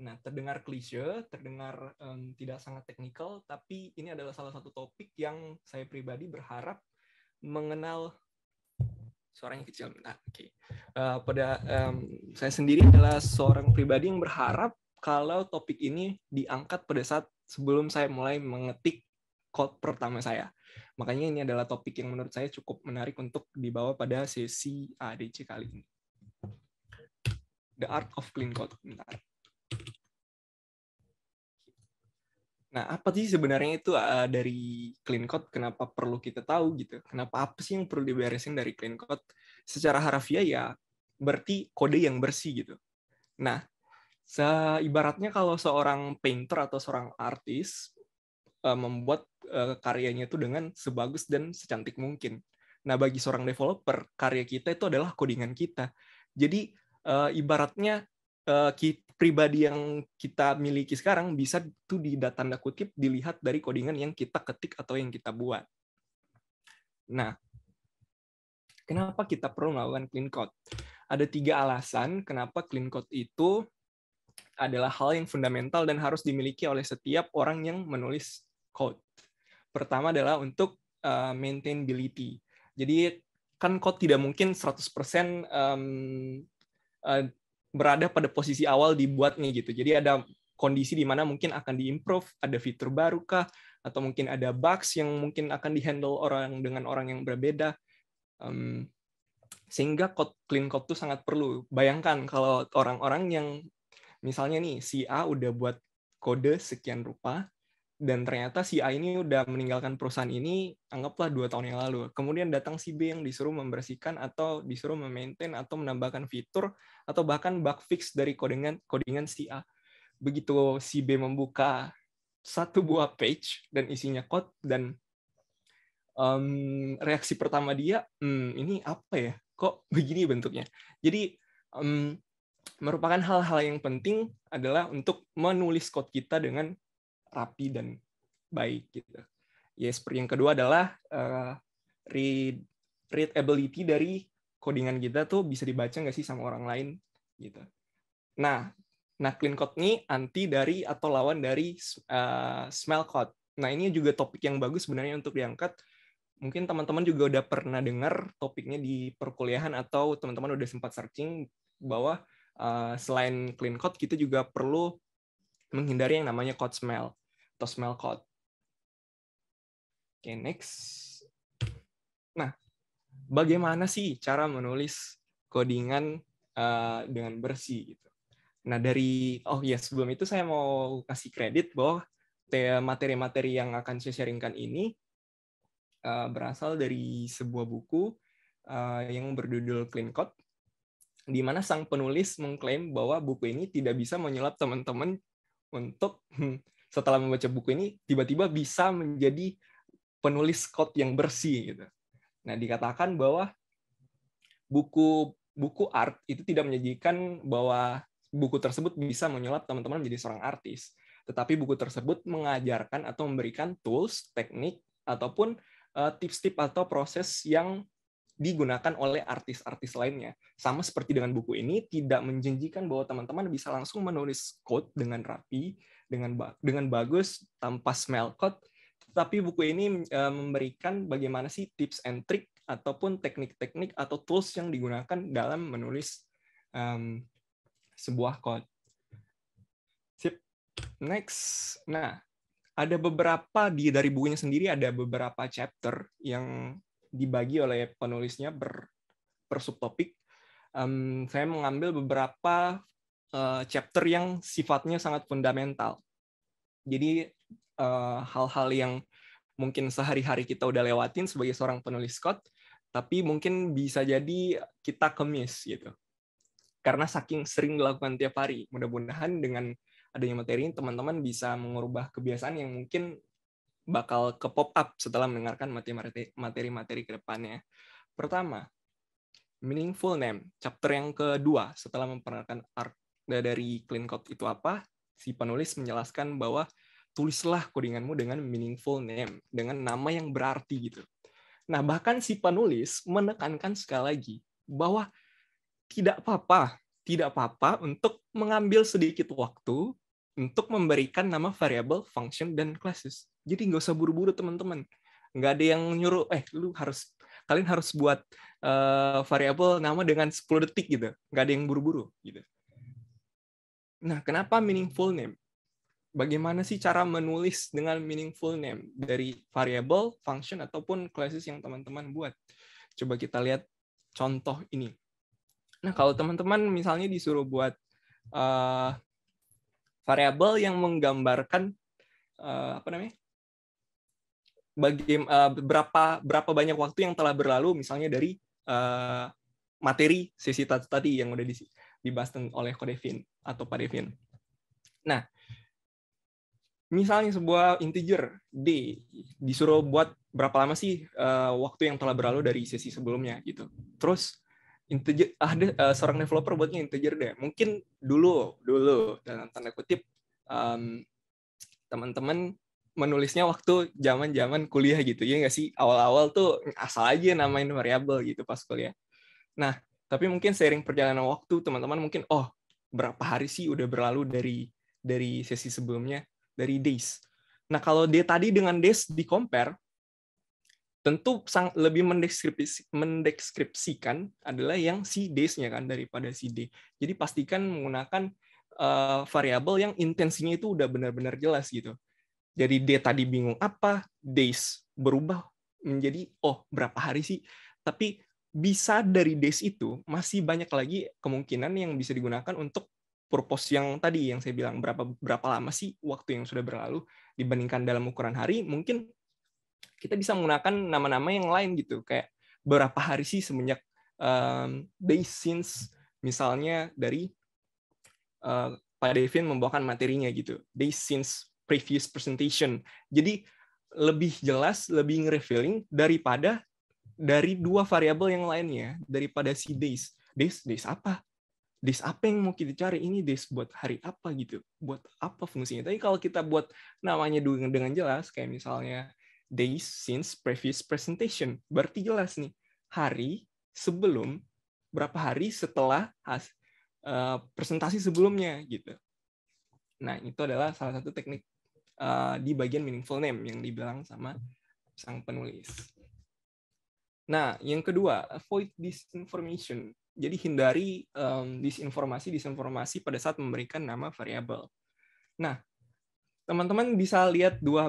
Nah, terdengar klise, terdengar tidak sangat teknikal, tapi ini adalah salah satu topik yang saya pribadi berharap mengenal. Suaranya kecil. Nah, oke. Saya sendiri adalah seorang pribadi yang berharap kalau topik ini diangkat pada saat sebelum saya mulai mengetik code pertama saya. Makanya ini adalah topik yang menurut saya cukup menarik untuk dibawa pada sesi ADC kali ini. The Art of Clean Code. Bentar. Nah, apa sih sebenarnya itu dari clean code? Kenapa perlu kita tahu gitu? Kenapa apa sih yang perlu diberesin dari clean code? Secara harfiah ya berarti kode yang bersih gitu. Nah, ibaratnya kalau seorang painter atau seorang artis membuat karyanya itu dengan sebagus dan secantik mungkin. Nah, bagi seorang developer, karya kita itu adalah codingan kita. Jadi ibaratnya pribadi yang kita miliki sekarang bisa tuh tanda kutip dilihat dari codingan yang kita ketik atau yang kita buat. Nah, kenapa kita perlu melakukan clean code? Ada 3 alasan kenapa clean code itu adalah hal yang fundamental dan harus dimiliki oleh setiap orang yang menulis code. Pertama adalah untuk maintainability. Jadi kan code tidak mungkin 100% berada pada posisi awal dibuatnya gitu. Jadi ada kondisi di mana mungkin akan diimprove, ada fitur baru kah, atau mungkin ada bugs yang mungkin akan dihandle orang dengan orang yang berbeda. Sehingga clean code itu sangat perlu. Bayangkan kalau orang-orang yang misalnya nih si A udah buat kode sekian rupa, dan ternyata si A ini udah meninggalkan perusahaan ini, anggaplah 2 tahun yang lalu. Kemudian datang si B yang disuruh membersihkan atau disuruh memaintain atau menambahkan fitur atau bahkan bug fix dari codingan si A. Begitu si B membuka satu buah page dan isinya code dan reaksi pertama dia, ini apa ya? Kok begini bentuknya? Jadi merupakan hal-hal yang penting adalah untuk menulis code kita dengan rapi dan baik gitu. Ya, seperti yang kedua adalah readability dari codingan kita tuh bisa dibaca nggak sih sama orang lain gitu. Nah clean code ini anti dari atau lawan dari smell code. Nah, ini juga topik yang bagus sebenarnya untuk diangkat. Mungkin teman-teman juga udah pernah dengar topiknya di perkuliahan atau teman-teman udah sempat searching bahwa selain clean code kita juga perlu menghindari yang namanya code smell atau smell code. Oke, next. Nah, bagaimana sih cara menulis codingan dengan bersih gitu? Nah, sebelum itu saya mau kasih kredit bahwa materi-materi yang akan saya sharingkan ini berasal dari sebuah buku yang berjudul Clean Code, di mana sang penulis mengklaim bahwa buku ini tidak bisa menyulap teman-teman untuk setelah membaca buku ini tiba-tiba bisa menjadi penulis code yang bersih gitu. Nah, dikatakan bahwa buku art itu tidak menyajikan bahwa buku tersebut bisa menyulap teman-teman menjadi seorang artis, tetapi buku tersebut mengajarkan atau memberikan tools, teknik ataupun tips-tips atau proses yang digunakan oleh artis-artis lainnya. Sama seperti dengan buku ini, tidak menjanjikan bahwa teman-teman bisa langsung menulis code dengan rapi, dengan bagus, tanpa smell code, tapi buku ini memberikan bagaimana sih tips and trick ataupun teknik-teknik atau tools yang digunakan dalam menulis sebuah code. Sip. Next. Nah, ada beberapa dari bukunya sendiri ada beberapa chapter yang dibagi oleh penulisnya per subtopik. Saya mengambil beberapa chapter yang sifatnya sangat fundamental. Jadi hal-hal yang mungkin sehari-hari kita udah lewatin sebagai seorang penulis code, tapi mungkin bisa jadi kita kemis gitu. Karena saking sering dilakukan tiap hari. Mudah-mudahan dengan adanya materi ini teman-teman bisa mengubah kebiasaan yang mungkin bakal ke pop up setelah mendengarkan materi-materi ke depannya. Pertama, meaningful name. Chapter yang kedua, setelah memperkenalkan art dari clean code itu apa, si penulis menjelaskan bahwa tulislah codinganmu dengan meaningful name, dengan nama yang berarti gitu. Nah, bahkan si penulis menekankan sekali lagi bahwa tidak apa-apa tidak apa-apa untuk mengambil sedikit waktu untuk memberikan nama variabel, function, dan classes. Jadi nggak usah buru-buru teman-teman. Nggak ada yang nyuruh, kalian harus buat variabel nama dengan 10 detik gitu. Nggak ada yang buru-buru gitu. Nah, kenapa meaningful name? Bagaimana sih cara menulis dengan meaningful name dari variabel, function, ataupun classes yang teman-teman buat? Coba kita lihat contoh ini. Nah, kalau teman-teman misalnya disuruh buat variabel yang menggambarkan berapa banyak waktu yang telah berlalu, misalnya dari materi sesi tadi yang udah dibahas oleh Ko Devin atau Pak Devin. Nah, misalnya sebuah integer D disuruh buat berapa lama sih waktu yang telah berlalu dari sesi sebelumnya gitu. Terus integer seorang developer buatnya integer D. Mungkin dulu dalam tanda kutip teman-teman menulisnya waktu zaman kuliah gitu ya nggak sih, awal-awal tuh asal aja namain variabel gitu pas kuliah. Nah, tapi mungkin seiring perjalanan waktu teman-teman mungkin berapa hari sih udah berlalu dari sesi sebelumnya, dari days. Nah, kalau D tadi dengan days di compare, tentu lebih mendeskripsikan adalah yang si days-nya kan daripada si D. Jadi pastikan menggunakan variabel yang intensinya itu udah benar-benar jelas gitu. Jadi D tadi bingung apa, days berubah menjadi berapa hari sih. Tapi bisa dari days itu masih banyak lagi kemungkinan yang bisa digunakan untuk purpose yang tadi yang saya bilang, berapa lama sih waktu yang sudah berlalu dibandingkan dalam ukuran hari. Mungkin kita bisa menggunakan nama-nama yang lain gitu, kayak berapa hari sih semenjak days since, misalnya dari Pak Devin membawakan materinya gitu, days since previous presentation. Jadi lebih jelas, lebih nge-revealing daripada dari dua variabel yang lainnya, daripada si days. Days apa? Days apa yang mau kita cari? Ini days buat hari apa gitu? Buat apa fungsinya? Tapi kalau kita buat namanya dengan jelas, kayak misalnya days since previous presentation, berarti jelas nih, hari sebelum, berapa hari setelah presentasi sebelumnya gitu. Nah, itu adalah salah satu teknik di bagian meaningful name yang dibilang sama sang penulis. Nah, yang kedua, avoid disinformation. Jadi hindari disinformasi pada saat memberikan nama variabel. Nah, teman-teman bisa lihat dua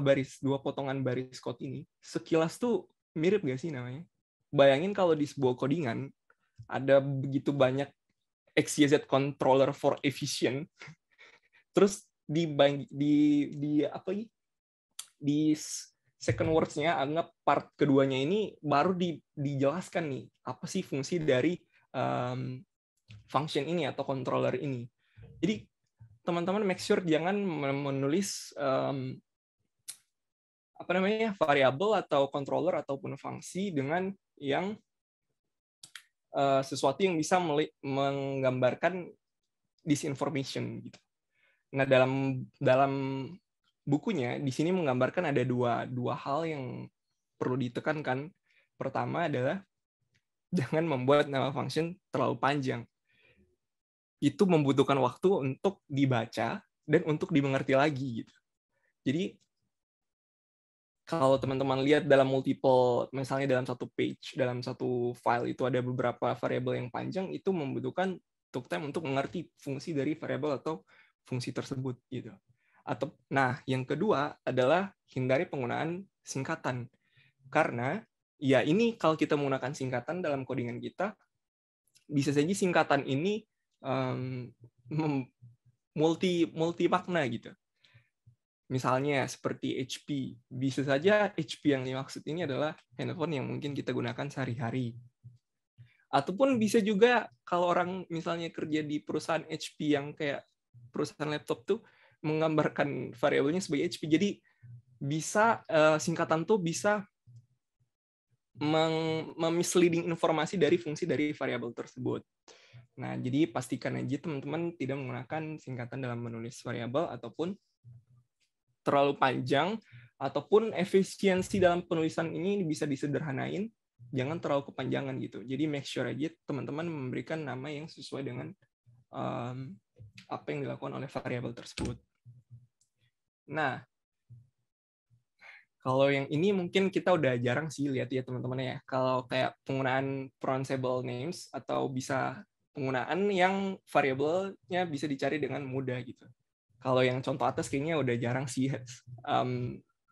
potongan baris code ini. Sekilas tuh mirip gak sih namanya? Bayangin kalau di sebuah codingan ada begitu banyak XYZ controller for efficient. Terus di second words-nya, anggap part keduanya ini baru dijelaskan nih apa sih fungsi dari function ini atau controller ini. Jadi teman-teman make sure jangan menulis variabel atau controller ataupun fungsi dengan yang sesuatu yang bisa menggambarkan disinformation gitu. Nah, dalam bukunya di sini menggambarkan ada dua hal yang perlu ditekankan. Pertama adalah jangan membuat nama function terlalu panjang. Itu membutuhkan waktu untuk dibaca dan untuk dimengerti lagi gitu. Jadi kalau teman-teman lihat dalam multiple, misalnya dalam satu page, dalam satu file itu ada beberapa variabel yang panjang, itu membutuhkan time untuk mengerti fungsi dari variabel atau fungsi tersebut gitu. Nah, yang kedua adalah hindari penggunaan singkatan. Karena ya ini kalau kita menggunakan singkatan dalam codingan kita, bisa saja singkatan ini multi makna gitu. Misalnya seperti HP, bisa saja HP yang dimaksud ini adalah handphone yang mungkin kita gunakan sehari-hari. Ataupun bisa juga kalau orang misalnya kerja di perusahaan HP yang kayak perusahaan laptop tuh menggambarkan variabelnya sebagai HP. Jadi bisa singkatan tuh bisa misleading informasi dari fungsi dari variabel tersebut. Nah, jadi pastikan aja teman-teman tidak menggunakan singkatan dalam menulis variabel ataupun terlalu panjang, ataupun efisiensi dalam penulisan ini bisa disederhanain, jangan terlalu kepanjangan gitu. Jadi make sure aja teman-teman memberikan nama yang sesuai dengan apa yang dilakukan oleh variabel tersebut. Nah, kalau yang ini mungkin kita udah jarang sih lihat ya teman-teman ya. Kalau kayak penggunaan pronounceable names atau bisa penggunaan yang variabelnya bisa dicari dengan mudah gitu. Kalau yang contoh atas kayaknya udah jarang sih.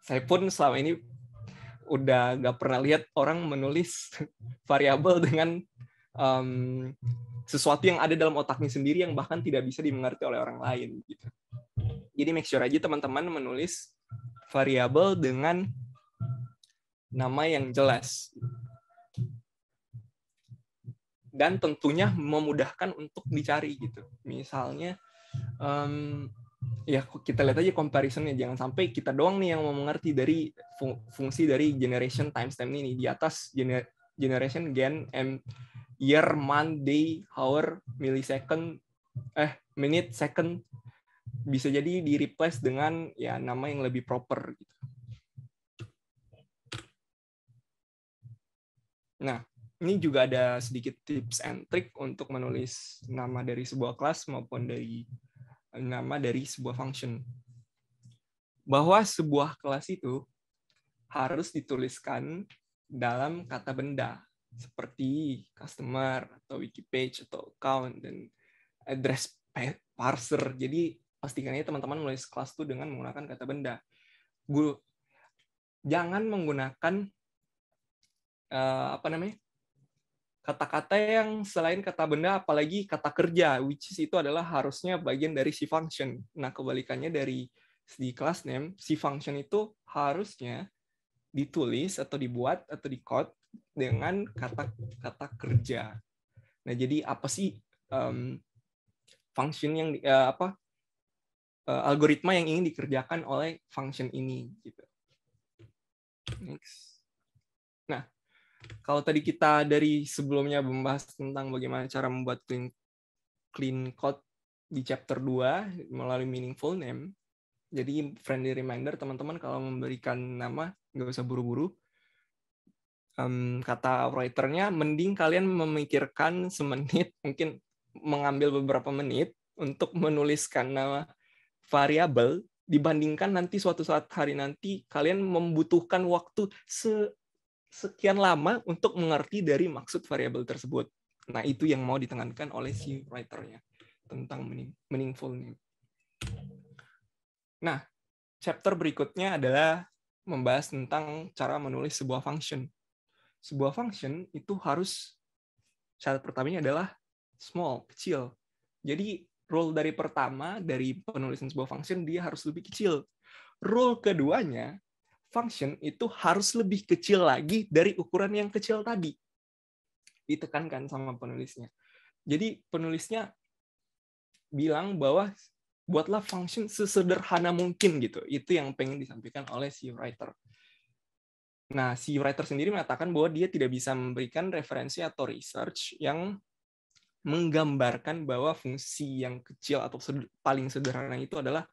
Saya pun selama ini udah nggak pernah lihat orang menulis variabel dengan sesuatu yang ada dalam otaknya sendiri yang bahkan tidak bisa dimengerti oleh orang lain gitu. Jadi make sure aja teman-teman menulis variabel dengan nama yang jelas. Dan tentunya memudahkan untuk dicari gitu. Misalnya, ya kita lihat aja comparison-nya. Jangan sampai kita doang nih yang mau mengerti dari fungsi dari generation timestamp ini. Di atas generation, gen, year, month, day, hour, millisecond, minute, second, bisa jadi di replace dengan ya nama yang lebih proper gitu. Nah, ini juga ada sedikit tips and trick untuk menulis nama dari sebuah kelas maupun dari nama dari sebuah function. Bahwa sebuah kelas itu harus dituliskan dalam kata benda seperti customer atau wiki page atau account dan address parser. Jadi pastikan aja teman-teman menulis kelas itu dengan menggunakan kata benda. Jangan menggunakan kata-kata yang selain kata benda, apalagi kata kerja, which is itu adalah harusnya bagian dari si function. Nah, kebalikannya dari di class name, si function itu harusnya ditulis atau dibuat atau di-code dengan kata-kata kerja. Nah, jadi apa sih function yang algoritma yang ingin dikerjakan oleh function ini gitu. Next. Nah, kalau tadi kita dari sebelumnya membahas tentang bagaimana cara membuat clean code di chapter 2 melalui meaningful name, jadi friendly reminder teman-teman kalau memberikan nama nggak usah buru-buru. Kata writernya, mending kalian memikirkan semenit, mungkin mengambil beberapa menit untuk menuliskan nama variabel, dibandingkan nanti suatu saat hari nanti kalian membutuhkan waktu sekian lama untuk mengerti dari maksud variabel tersebut. Nah, itu yang mau ditekankan oleh si writer-nya tentang meaningful name. Nah, chapter berikutnya adalah membahas tentang cara menulis sebuah function. Sebuah function itu harus, syarat pertamanya adalah small, kecil. Jadi, rule dari pertama, dari penulisan sebuah function, dia harus lebih kecil. Rule keduanya, function itu harus lebih kecil lagi dari ukuran yang kecil tadi. Ditekankan sama penulisnya. Jadi penulisnya bilang bahwa buatlah function sesederhana mungkin gitu. Itu yang pengen disampaikan oleh si writer. Nah, si writer sendiri mengatakan bahwa dia tidak bisa memberikan referensi atau research yang menggambarkan bahwa fungsi yang kecil atau paling sederhana itu adalah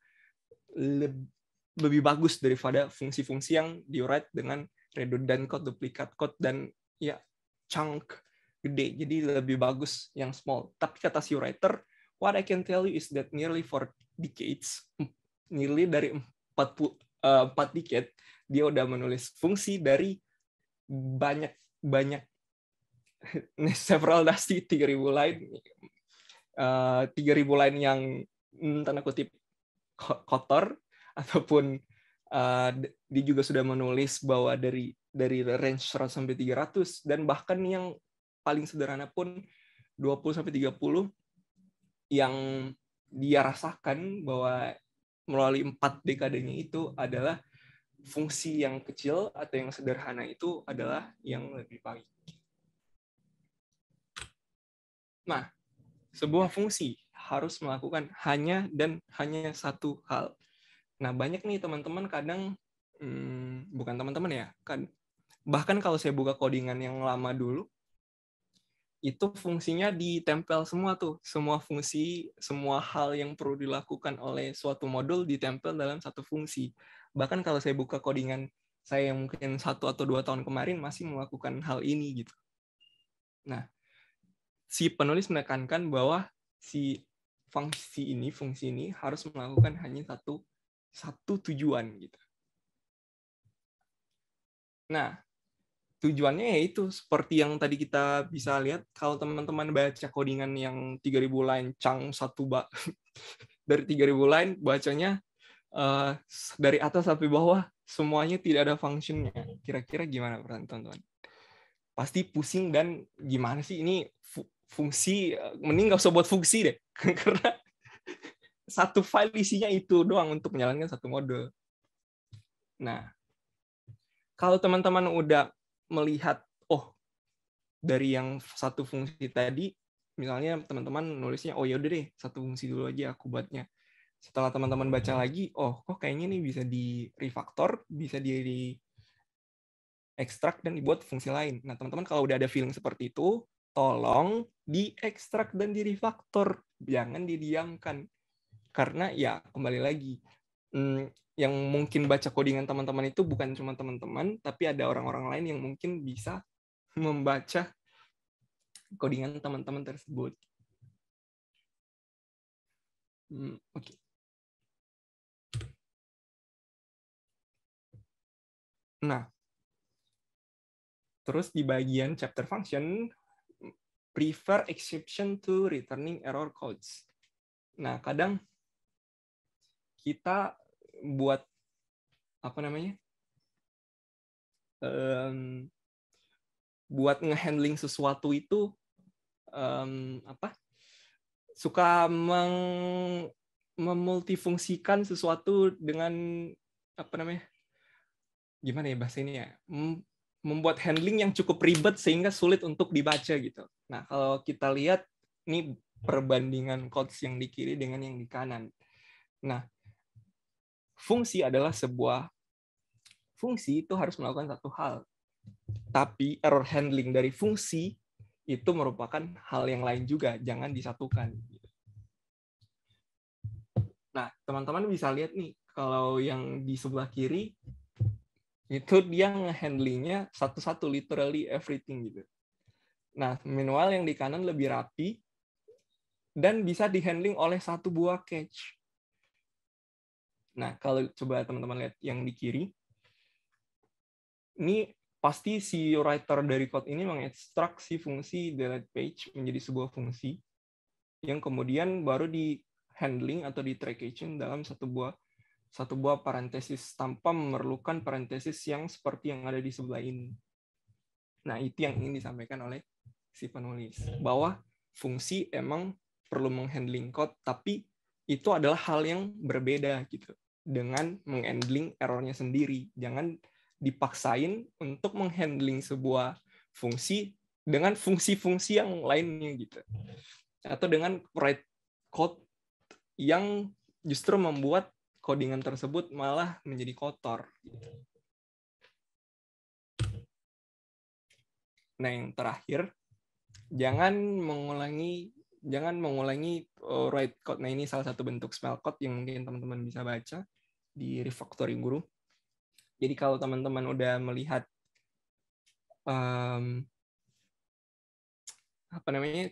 lebih bagus daripada fungsi-fungsi yang di-write dengan redundant code, duplicate code, dan ya chunk gede. Jadi lebih bagus yang small. Tapi kata si writer, what I can tell you is that nearly 4 decades, nearly dari 4 decade, dia udah menulis fungsi dari banyak several dusty 3.000 line, 3.000 line yang tanda kutip kotor, ataupun dia juga sudah menulis bahwa dari range 100 sampai 300, dan bahkan yang paling sederhana pun 20 sampai 30 yang dia rasakan bahwa melalui 4 dekadenya itu adalah fungsi yang kecil atau yang sederhana itu adalah yang lebih baik. Nah, sebuah fungsi harus melakukan hanya satu hal. Nah, banyak nih teman-teman kadang, bukan teman-teman ya, bahkan kalau saya buka codingan yang lama dulu, itu fungsinya ditempel semua tuh. Semua fungsi, semua hal yang perlu dilakukan oleh suatu modul ditempel dalam satu fungsi. Bahkan kalau saya buka codingan saya yang mungkin 1 atau 2 tahun kemarin masih melakukan hal ini gitu. Nah, si penulis menekankan bahwa si fungsi ini harus melakukan hanya satu tujuan gitu. Nah, tujuannya yaitu seperti yang tadi kita bisa lihat kalau teman-teman baca codingan yang 3000 line chunk dari 3000 line bacanya dari atas sampai bawah semuanya tidak ada functionnya. Kira-kira gimana perasaan teman-teman? Pasti pusing dan gimana sih ini fungsi, mending nggak usah buat fungsi deh. Karena satu file isinya itu doang untuk menjalankan satu mode. Nah, kalau teman-teman udah melihat, oh, dari yang satu fungsi tadi, misalnya teman-teman nulisnya, oh ya udah deh, satu fungsi dulu aja aku buatnya. Setelah teman-teman baca lagi, oh, kok kayaknya nih bisa di refactor, bisa di ekstrak dan dibuat fungsi lain. Nah, teman-teman kalau udah ada feeling seperti itu, tolong diekstrak dan di refactor, jangan didiamkan. Karena ya kembali lagi, yang mungkin baca codingan teman-teman itu bukan cuma teman-teman, tapi ada orang-orang lain yang mungkin bisa membaca codingan teman-teman tersebut. Oke. Nah, terus di bagian chapter function, prefer exception to returning error codes. Nah, kadang kita buat apa namanya? Buat ngehandling sesuatu itu suka memultifungsikan sesuatu dengan apa namanya? Gimana ya bahasa ini ya? Membuat handling yang cukup ribet sehingga sulit untuk dibaca gitu. Nah, kalau kita lihat ini perbandingan codes yang di kiri dengan yang di kanan. Nah, fungsi adalah sebuah fungsi itu harus melakukan satu hal. Tapi error handling dari fungsi itu merupakan hal yang lain juga, jangan disatukan. Nah, teman-teman bisa lihat nih, kalau yang di sebelah kiri itu dia nge-handlingnya satu-satu, literally everything gitu. Nah, manual yang di kanan lebih rapi dan bisa di-handling oleh satu buah cache. Nah, kalau coba teman-teman lihat yang di kiri, ini pasti si writer dari code ini mengekstrak si fungsi delete page menjadi sebuah fungsi yang kemudian baru di-handling atau di-trackation dalam satu buah parentesis tanpa memerlukan parentesis yang seperti yang ada di sebelah ini. Nah, itu yang ingin disampaikan oleh si penulis. Bahwa fungsi emang perlu menghandling code, tapi itu adalah hal yang berbeda gitu dengan menghandling errornya sendiri. Jangan dipaksain untuk menghandling sebuah fungsi dengan fungsi-fungsi yang lainnya gitu. Atau dengan write code yang justru membuat codingan tersebut malah menjadi kotor. Nah, yang terakhir, jangan mengulangi write code. Nah, ini salah satu bentuk spell code yang mungkin teman-teman bisa baca di refactoring guru. Jadi kalau teman-teman udah melihat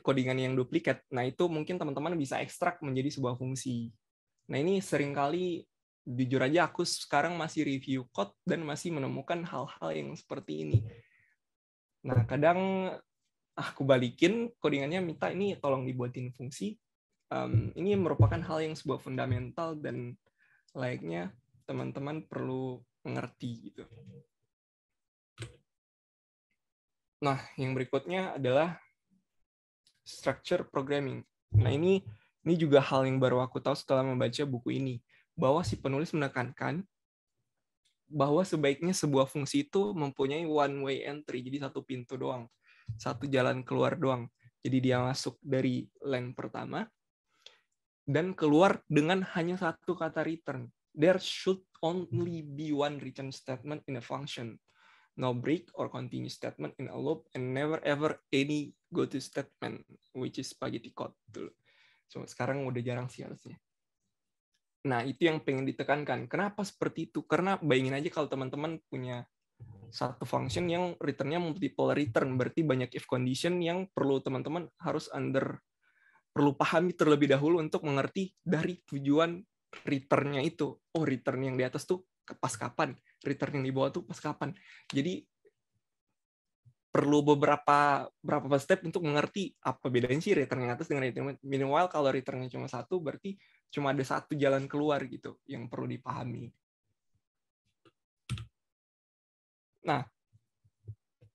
codingan yang duplikat, nah itu mungkin teman-teman bisa ekstrak menjadi sebuah fungsi. Nah, ini seringkali jujur aja aku sekarang masih review code dan masih menemukan hal-hal yang seperti ini. Nah, kadang aku balikin codingannya, minta ini tolong dibuatin fungsi. Ini merupakan hal yang sebuah fundamental dan layaknya teman-teman perlu mengerti gitu. Nah, yang berikutnya adalah structure programming. Nah, ini juga hal yang baru aku tahu setelah membaca buku ini, bahwa si penulis menekankan bahwa sebaiknya sebuah fungsi itu mempunyai one way entry, jadi satu pintu doang, satu jalan keluar doang. Jadi dia masuk dari line pertama dan keluar dengan hanya satu kata return. There should only be one return statement in a function. No break or continue statement in a loop, and never ever any go-to statement, which is spaghetti code. So, sekarang udah jarang sih harusnya. Nah, itu yang pengen ditekankan. Kenapa seperti itu? Karena bayangin aja kalau teman-teman punya satu function yang return-nya multiple return, berarti banyak if condition yang perlu teman-teman harus under perlu pahami terlebih dahulu untuk mengerti dari tujuan return-nya itu. Oh, return yang di atas tuh pas kapan? Return yang di bawah tuh pas kapan? Jadi perlu beberapa step untuk mengerti apa bedanya sih return yang atas dengan return. Minimal kalau return-nya cuma satu, berarti cuma ada satu jalan keluar gitu yang perlu dipahami. Nah,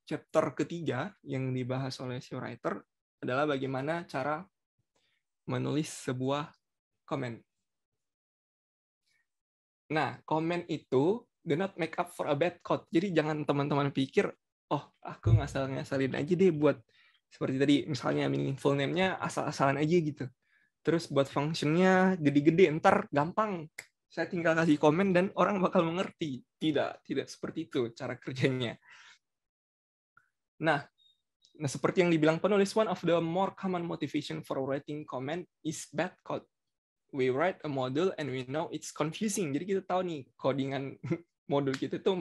chapter ketiga yang dibahas oleh si writer adalah bagaimana cara menulis sebuah komen. Nah, komen itu do not make up for a bad code. Jadi jangan teman-teman pikir, oh, aku ngasal-ngasalin aja deh buat seperti tadi, misalnya meaningful name-nya asal-asalan aja gitu. Terus buat function-nya gede-gede, ntar gampang. Saya tinggal kasih komen dan orang bakal mengerti. Tidak seperti itu cara kerjanya. Nah, seperti yang dibilang penulis, one of the more common motivation for writing comment is bad code. We write a model and we know it's confusing. Jadi kita tahu nih, codingan modul kita itu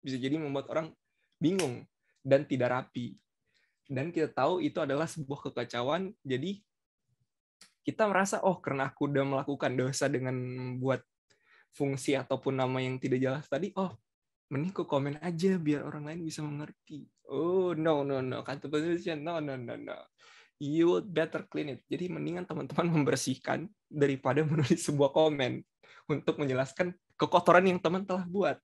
bisa jadi membuat orang bingung dan tidak rapi. Dan kita tahu itu adalah sebuah kekacauan, jadi kita merasa, oh, karena aku udah melakukan dosa dengan membuat fungsi ataupun nama yang tidak jelas tadi, oh, mending aku komen aja biar orang lain bisa mengerti. Oh, no. Kata penulisnya, no. You would better clean it. Jadi mendingan teman-teman membersihkan daripada menulis sebuah komen untuk menjelaskan kekotoran yang teman telah buat.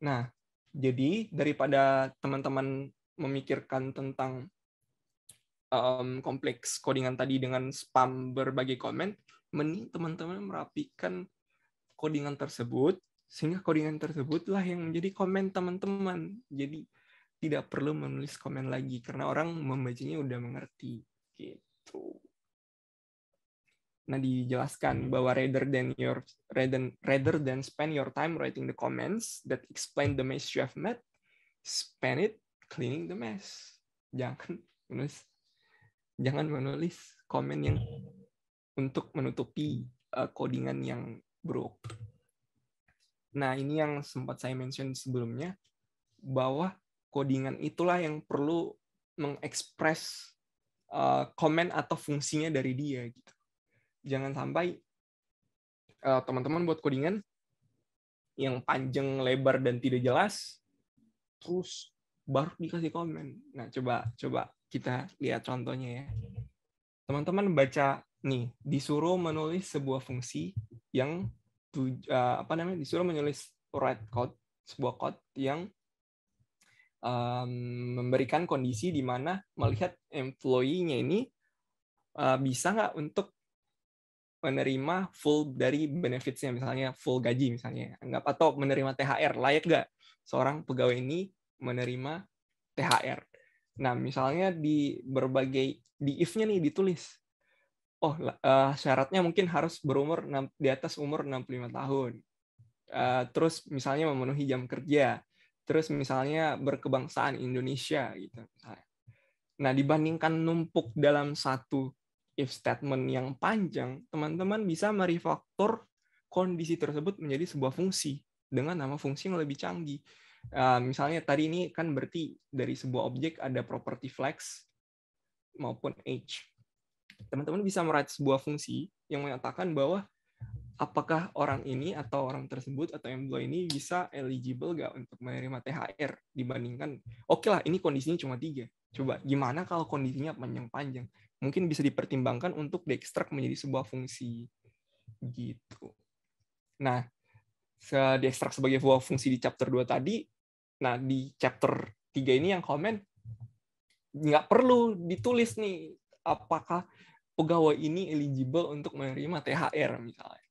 Nah, jadi daripada teman-teman memikirkan tentang kompleks codingan tadi dengan spam berbagai komen, mending teman-teman merapikan codingan tersebut, sehingga codingan tersebutlah yang menjadi komen teman-teman. Jadi tidak perlu menulis komen lagi, karena orang membacanya udah mengerti. Gitu. Nah, dijelaskan bahwa rather than spend your time writing the comments that explain the mess you have made, spend it cleaning the mess. Jangan menulis komen yang untuk menutupi codingan yang buruk. Nah, ini yang sempat saya mention sebelumnya, bahwa codingan itulah yang perlu mengekspres komen atau fungsinya dari dia. Gitu. Jangan sampai teman-teman buat codingan yang panjang, lebar, dan tidak jelas, terus baru dikasih komen. Nah, coba kita lihat contohnya ya. Teman-teman baca nih, disuruh menulis sebuah fungsi yang disuruh menulis sebuah code yang memberikan kondisi di mana melihat employee-nya ini bisa nggak untuk menerima full dari benefits-nya, misalnya full gaji misalnya, atau menerima THR, layak nggak seorang pegawai ini menerima THR. Nah, misalnya di if-nya nih ditulis, oh, syaratnya mungkin harus berumur di atas umur 65 tahun. Terus misalnya memenuhi jam kerja. Terus misalnya berkebangsaan Indonesia gitu. Nah, dibandingkan numpuk dalam satu if statement yang panjang, teman-teman bisa merefaktor kondisi tersebut menjadi sebuah fungsi dengan nama fungsi yang lebih canggih. Misalnya tadi ini kan berarti dari sebuah objek ada property flags maupun age. Teman-teman bisa meracik sebuah fungsi yang menyatakan bahwa apakah orang ini atau orang tersebut atau employee ini bisa eligible nggak untuk menerima THR dibandingkan, oke lah, ini kondisinya cuma 3. Coba gimana kalau kondisinya panjang-panjang? Mungkin bisa dipertimbangkan untuk diekstrak menjadi sebuah fungsi gitu. Nah, diekstrak sebagai sebuah fungsi di chapter 2 tadi. Nah, di chapter 3 ini yang komen nggak perlu ditulis nih apakah pegawai ini eligible untuk menerima THR misalnya.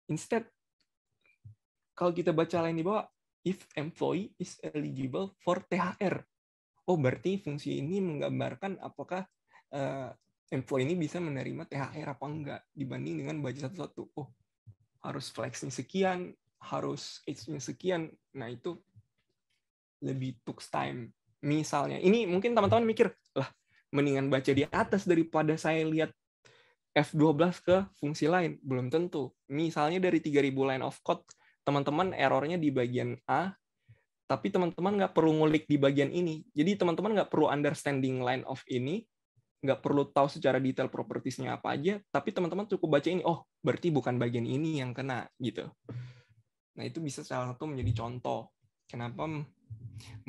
Instead, kalau kita baca lain di bawah, if employee is eligible for THR. Oh, berarti fungsi ini menggambarkan apakah employee ini bisa menerima THR apa enggak dibanding dengan baca satu-satu. Oh, harus flexing sekian, harus age-nya sekian. Nah, itu lebih took time. Misalnya, ini mungkin teman-teman mikir, lah, mendingan baca di atas daripada saya lihat F12 ke fungsi lain. Belum tentu. Misalnya dari 3.000 line of code, teman-teman errornya di bagian A, tapi teman-teman nggak perlu ngulik di bagian ini. Jadi teman-teman nggak perlu understanding line of ini, nggak perlu tahu secara detail propertiesnya apa aja, tapi teman-teman cukup baca ini, oh berarti bukan bagian ini yang kena gitu. Nah itu bisa salah satu menjadi contoh kenapa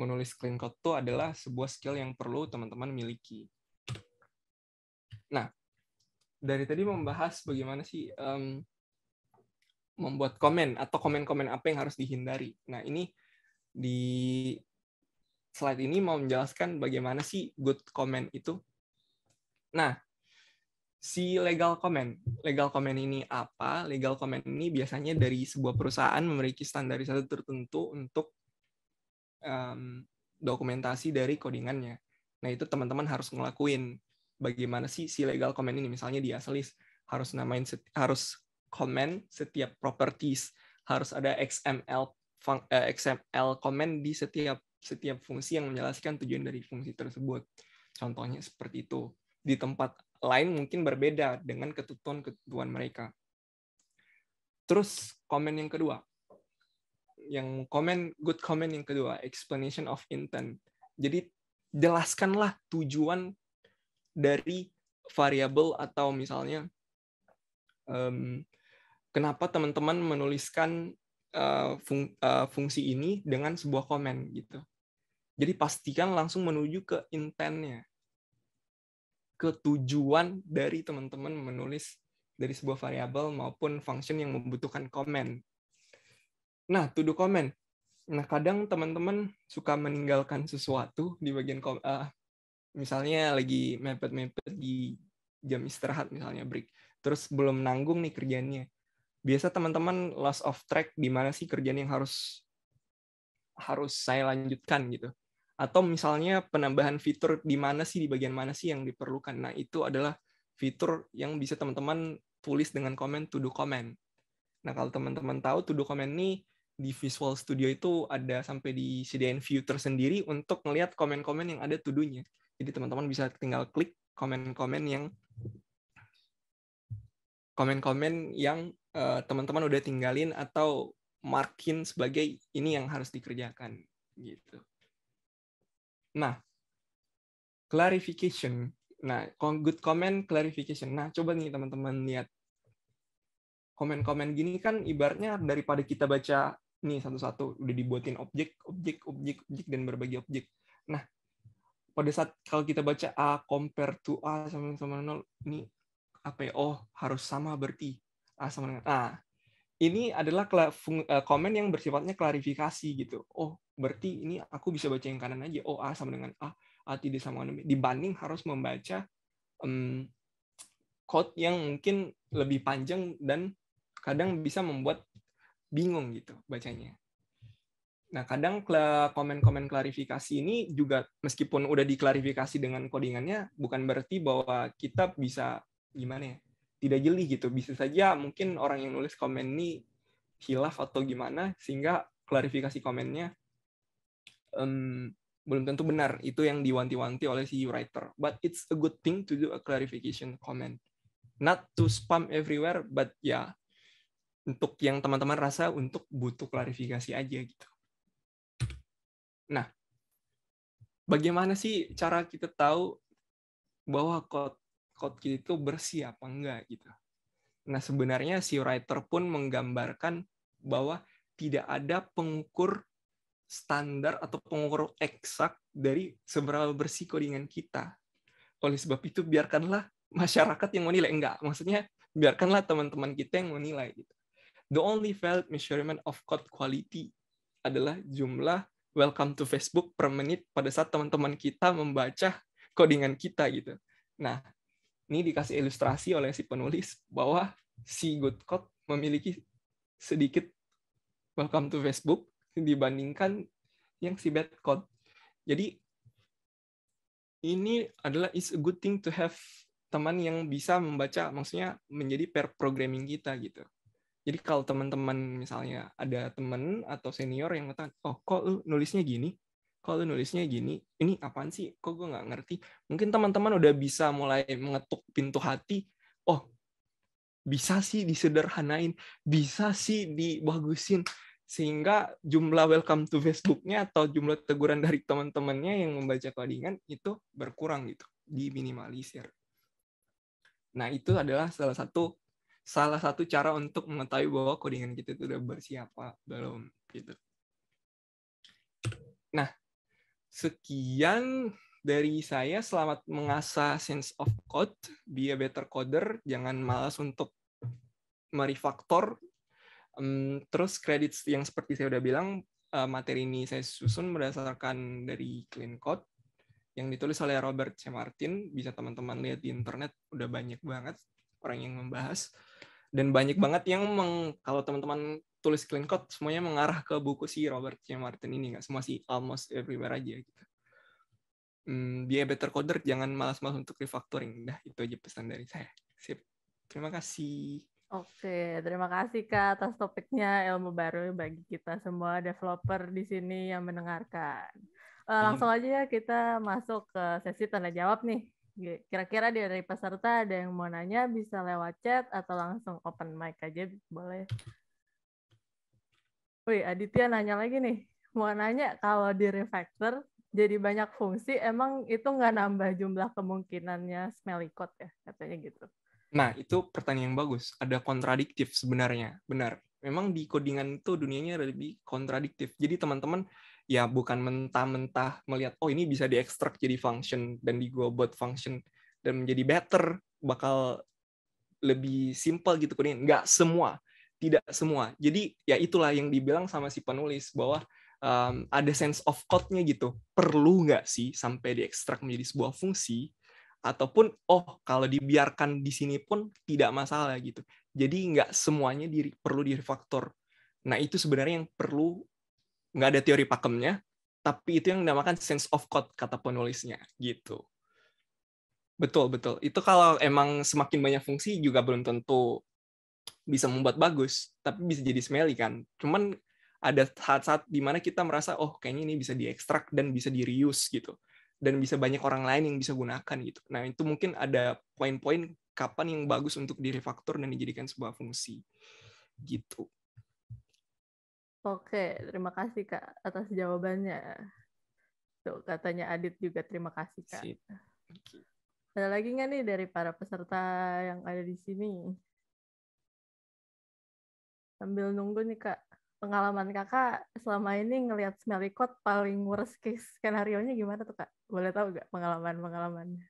menulis clean code itu adalah sebuah skill yang perlu teman-teman miliki. Nah, dari tadi membahas bagaimana sih membuat komen atau komen-komen apa yang harus dihindari. Nah, ini di slide ini mau menjelaskan bagaimana sih good comment itu. Nah, si legal comment. Legal comment ini apa? Legal comment ini biasanya dari sebuah perusahaan memiliki standarisasi tertentu untuk dokumentasi dari codingannya. Nah, itu teman-teman harus ngelakuin bagaimana sih si legal comment ini. Misalnya di Aselis harus harus comment setiap properties, harus ada XML comment di setiap fungsi yang menjelaskan tujuan dari fungsi tersebut. Contohnya seperti itu. Di tempat lain mungkin berbeda dengan ketentuan mereka. Terus komen yang kedua. Good comment yang kedua, explanation of intent. Jadi jelaskanlah tujuan dari variabel atau misalnya kenapa teman-teman menuliskan fungsi ini dengan sebuah komen gitu. Jadi pastikan langsung menuju ke intent-nya, ke tujuan dari teman-teman menulis dari sebuah variabel maupun function yang membutuhkan komen. Nah, to do comment. Nah, kadang teman-teman suka meninggalkan sesuatu di bagian misalnya lagi mepet-mepet di jam istirahat misalnya break. Terus belum nanggung nih kerjaannya. Biasa teman-teman loss of track di mana sih kerjaan yang harus saya lanjutkan gitu. Atau misalnya penambahan fitur di mana sih, di bagian mana sih yang diperlukan. Nah, itu adalah fitur yang bisa teman-teman tulis dengan komen to do comment. Nah, kalau teman-teman tahu to do comment ini di Visual Studio itu ada sampai disediain view tersendiri untuk melihat komen-komen yang ada to do-nya. Jadi teman-teman bisa tinggal klik komen-komen yang teman-teman udah tinggalin atau markin sebagai ini yang harus dikerjakan gitu. Nah, clarification. Nah, good comment clarification. Nah, coba nih teman-teman lihat. Komen-komen gini kan ibaratnya daripada kita baca nih satu-satu udah dibuatin objek, dan berbagai objek. Nah, pada saat kalau kita baca A compare to A sama 0, ini apa ya? Oh, harus sama berarti A sama dengan A. Ini adalah komen yang bersifatnya klarifikasi gitu. Oh, berarti ini aku bisa baca yang kanan aja. Oh, A sama dengan A tidak sama dengan B. Dibanding harus membaca code yang mungkin lebih panjang dan kadang bisa membuat bingung gitu bacanya. Nah, kadang komen-komen klarifikasi ini juga meskipun udah diklarifikasi dengan codingannya, bukan berarti bahwa kita bisa gimana ya, tidak jeli gitu. Bisa saja mungkin orang yang nulis komen ini hilaf atau gimana, sehingga klarifikasi komennya belum tentu benar. Itu yang diwanti-wanti oleh si writer. But it's a good thing to do a clarification comment. Not to spam everywhere, but ya untuk yang teman-teman rasa untuk butuh klarifikasi aja gitu. Nah, bagaimana sih cara kita tahu bahwa code kita itu bersih apa enggak gitu? Nah, sebenarnya si writer pun menggambarkan bahwa tidak ada pengukur standar atau pengukur eksak dari seberapa bersih codingan kita. Oleh sebab itu, biarkanlah masyarakat yang menilai. Enggak, maksudnya biarkanlah teman-teman kita yang menilai gitu. The only valid measurement of code quality adalah jumlah welcome to Facebook per menit pada saat teman-teman kita membaca codingan kita gitu. Nah, ini dikasih ilustrasi oleh si penulis bahwa si good code memiliki sedikit welcome to Facebook dibandingkan yang si bad code. Jadi ini adalah is a good thing to have teman yang bisa membaca, maksudnya menjadi pair programming kita gitu. Jadi kalau teman-teman misalnya ada teman atau senior yang ngatakan, oh kok lu nulisnya gini, kok lu nulisnya gini, ini apaan sih, kok gue nggak ngerti. Mungkin teman-teman udah bisa mulai mengetuk pintu hati, oh bisa sih disederhanain, bisa sih dibagusin, sehingga jumlah welcome to Facebook-nya atau jumlah teguran dari teman-temannya yang membaca codingan itu berkurang gitu. diminimalisir. Nah, itu adalah salah satu cara untuk mengetahui bahwa codingan kita itu udah bersih apa belum gitu. Nah, sekian dari saya. Selamat mengasah sense of code, be a better coder, jangan malas untuk merefaktor. Terus kredit yang seperti saya udah bilang, materi ini saya susun berdasarkan dari Clean Code yang ditulis oleh Robert C. Martin. Bisa teman-teman lihat di internet, udah banyak banget orang yang membahas. Dan banyak banget yang kalau teman-teman tulis Clean Code, semuanya mengarah ke buku si Robert C. Martin ini. Nggak semua sih, almost everywhere aja. Gitu. Be a better coder, jangan malas-malas untuk refactoring. Dah, itu aja pesan dari saya. Sip. Terima kasih. Oke, terima kasih Kak atas topiknya, ilmu baru bagi kita semua developer di sini yang mendengarkan. Langsung aja ya kita masuk ke sesi tanya jawab nih. Kira-kira dari peserta ada yang mau nanya bisa lewat chat atau langsung open mic aja boleh. Wih, Aditya nanya lagi nih. Mau nanya kalau di refactor jadi banyak fungsi, emang itu nggak nambah jumlah kemungkinannya smelly code ya? Katanya gitu. Nah, itu pertanyaan yang bagus. Ada kontradiktif sebenarnya. Benar. Memang di codingan itu dunianya lebih kontradiktif. Jadi teman-teman ya bukan mentah-mentah melihat, oh ini bisa diekstrak jadi function dan di go buat function dan menjadi better, bakal lebih simple gitu codingan. Nggak semua. Tidak semua. Jadi ya itulah yang dibilang sama si penulis, bahwa ada sense of code-nya gitu. Perlu nggak sih sampai diekstrak menjadi sebuah fungsi? Ataupun kalau dibiarkan di sini pun tidak masalah gitu. Jadi nggak semuanya perlu direfaktor. Nah, itu sebenarnya yang perlu, nggak ada teori pakemnya, tapi itu yang dinamakan sense of code kata penulisnya gitu. Betul. Itu kalau emang semakin banyak fungsi juga belum tentu bisa membuat bagus, tapi bisa jadi smelly kan. Cuman ada saat-saat di mana kita merasa kayaknya ini bisa diekstrak dan bisa di-reuse gitu. Dan bisa banyak orang lain yang bisa gunakan gitu. Nah, itu mungkin ada poin-poin kapan yang bagus untuk direfaktor dan dijadikan sebuah fungsi. Gitu. Oke, terima kasih Kak atas jawabannya. Tuh, katanya Adit juga terima kasih Kak. Sip. Ada lagi nggak nih dari para peserta yang ada di sini? Sambil nunggu nih Kak, pengalaman Kakak selama ini ngelihat smelly code paling worst case skenario-nya gimana tuh Kak? Boleh tahu nggak pengalamannya?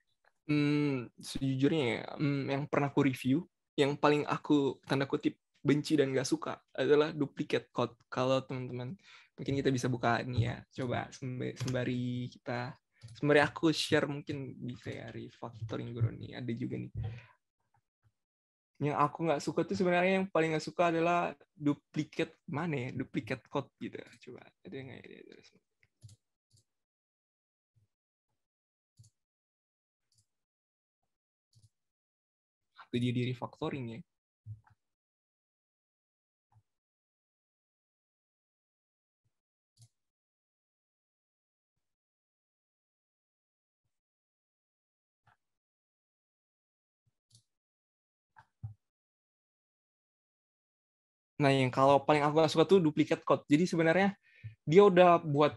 Sejujurnya ya, yang pernah aku review, yang paling aku tanda kutip benci dan gak suka adalah duplicate code. Kalau teman-teman mungkin kita bisa buka ini ya, coba sembari aku share, mungkin bisa ya refactoring guru nih, ada juga nih. Yang aku nggak suka tuh sebenarnya, yang paling nggak suka adalah duplicate code gitu. Coba ada nggak ya? Atau jadi refactoring ya. Nah, yang kalau paling aku nggak suka tuh duplicate code. Jadi sebenarnya dia udah buat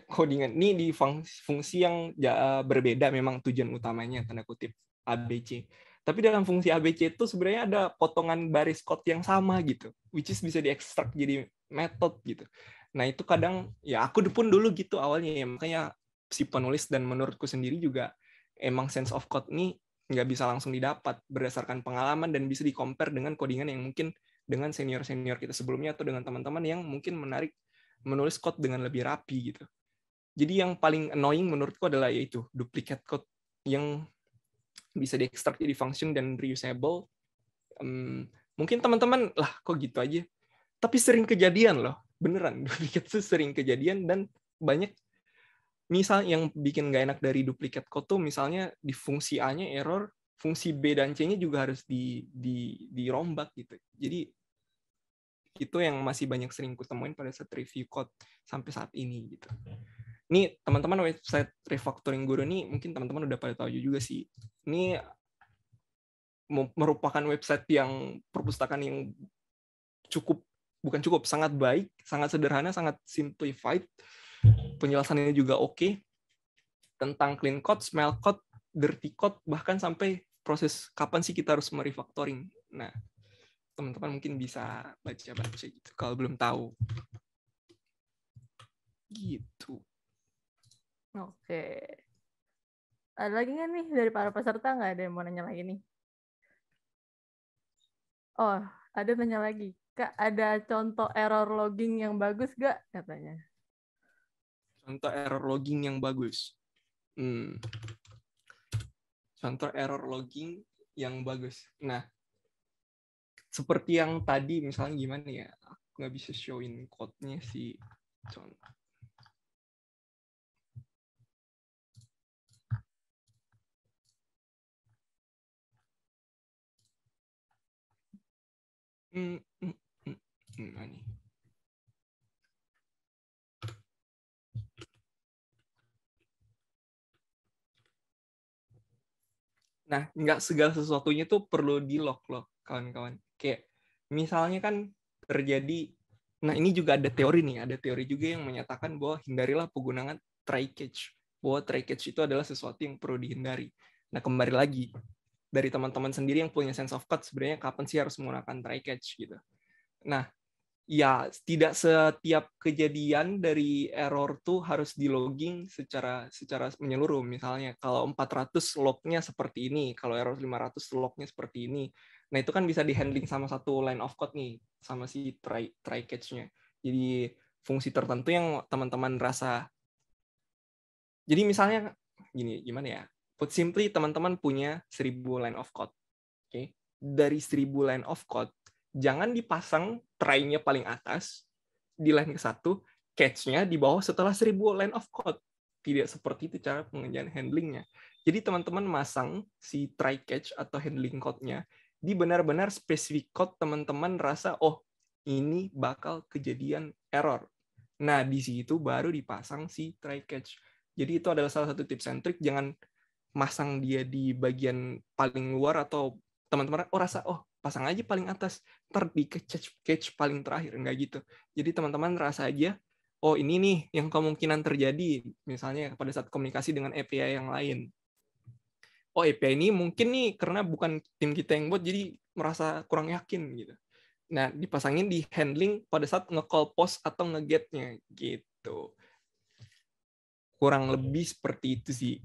codingan ini di fungsi yang berbeda, memang tujuan utamanya tanda kutip ABC. Tapi dalam fungsi ABC itu sebenarnya ada potongan baris code yang sama gitu, which is bisa diekstrak jadi method gitu. Nah, itu kadang ya aku pun dulu gitu awalnya ya, makanya si penulis dan menurutku sendiri juga emang sense of code ini nggak bisa langsung didapat berdasarkan pengalaman dan bisa di-compare dengan codingan yang mungkin dengan senior-senior kita sebelumnya atau dengan teman-teman yang mungkin menulis code dengan lebih rapi gitu. Jadi yang paling annoying menurutku adalah yaitu duplicate code yang bisa diekstrak jadi function dan reusable. Mungkin teman-teman lah kok gitu aja. Tapi sering kejadian loh, beneran duplicate itu sering kejadian, dan banyak misal yang bikin nggak enak dari duplicate code tuh misalnya di fungsi A-nya error, fungsi B dan C-nya juga harus dirombak gitu. Jadi itu yang masih banyak sering kutemuin pada saat review code sampai saat ini gitu. Ini teman-teman website refactoring guru ini mungkin teman-teman udah pada tahu juga sih. Ini merupakan website yang perpustakaan yang sangat baik, sangat sederhana, sangat simplified. Penjelasannya juga oke tentang clean code, smell code, dirty code, bahkan sampai proses kapan sih kita harus merefactoring. Nah, teman-teman mungkin bisa baca-baca gitu kalau belum tahu. Gitu. Oke. Ada lagi nggak nih dari para peserta? Nggak ada yang mau nanya lagi nih? Oh, ada nanya lagi. Kak, ada contoh error logging yang bagus nggak? Katanya. Contoh error logging yang bagus. Contoh error logging yang bagus. Nah, seperti yang tadi, misalnya gimana ya? Aku nggak bisa showin code-nya sih. Contoh. Ini. Nah, nggak segala sesuatunya tuh perlu di-lock loh, kawan-kawan. Kayak misalnya kan terjadi, nah ini juga ada teori nih, ada teori juga yang menyatakan bahwa hindarilah penggunaan try catch. Bahwa try catch itu adalah sesuatu yang perlu dihindari. Nah, kembali lagi, dari teman-teman sendiri yang punya sense of code, sebenarnya kapan sih harus menggunakan try catch gitu. Nah, ya tidak setiap kejadian dari error tuh harus di logging secara menyeluruh. Misalnya kalau 400 lognya seperti ini, kalau error 500 lognya seperti ini. Nah, itu kan bisa di-handling sama satu line of code nih, sama si try catch-nya. Jadi fungsi tertentu yang teman-teman rasa. Jadi misalnya gini, gimana ya? Put simply, teman-teman punya 1000 line of code. Oke. Dari 1000 line of code, jangan dipasang try-nya paling atas di line ke-1, catch-nya di bawah setelah 1000 line of code. Tidak seperti itu cara pengerjaan handling-nya. Jadi teman-teman masang si try catch atau handling code-nya di benar-benar spesifik code teman-teman rasa, oh ini bakal kejadian error. Nah, di situ baru dipasang si try catch. Jadi itu adalah salah satu tips and trick, jangan masang dia di bagian paling luar atau teman-teman rasa pasang aja paling atas, ntar di catch paling terakhir. Enggak gitu. Jadi teman-teman rasa aja, oh ini nih yang kemungkinan terjadi, misalnya pada saat komunikasi dengan API yang lain. Oh API ini mungkin nih karena bukan tim kita yang buat, jadi merasa kurang yakin gitu. Nah, dipasangin di handling pada saat nge-call post atau nge-get-nya gitu. Kurang lebih seperti itu sih.